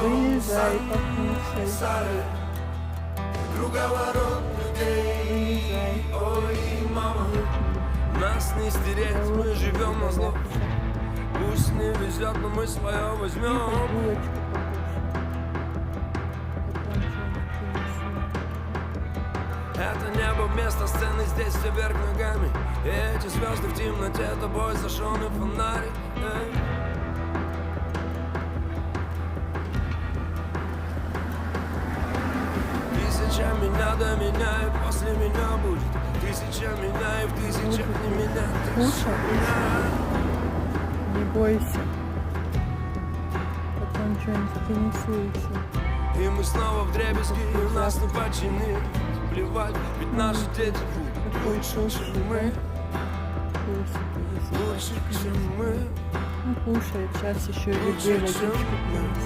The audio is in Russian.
Выезжай, покушай. Круговорот людей. Ой, мама, нас не стереть, мы живем на зло. Пусть не везет, но мы свое возьмем. Булочку Это небо вместо сцены, здесь все вверх ногами. И эти звезды в темноте, тобой зажженный фонарик. Тысяча меня до меня, и после меня будет тысяча меня, и в тысячах не меня. Кушай, не бойся. Потом что-нибудь принесу еще. И мы снова вдребезги, и нас не починит. Плевать, ведь наши дети будут лучше, чем мы. Лучше, чем мы. Ну, кушай, сейчас еще и Лучше, водичку чем мы.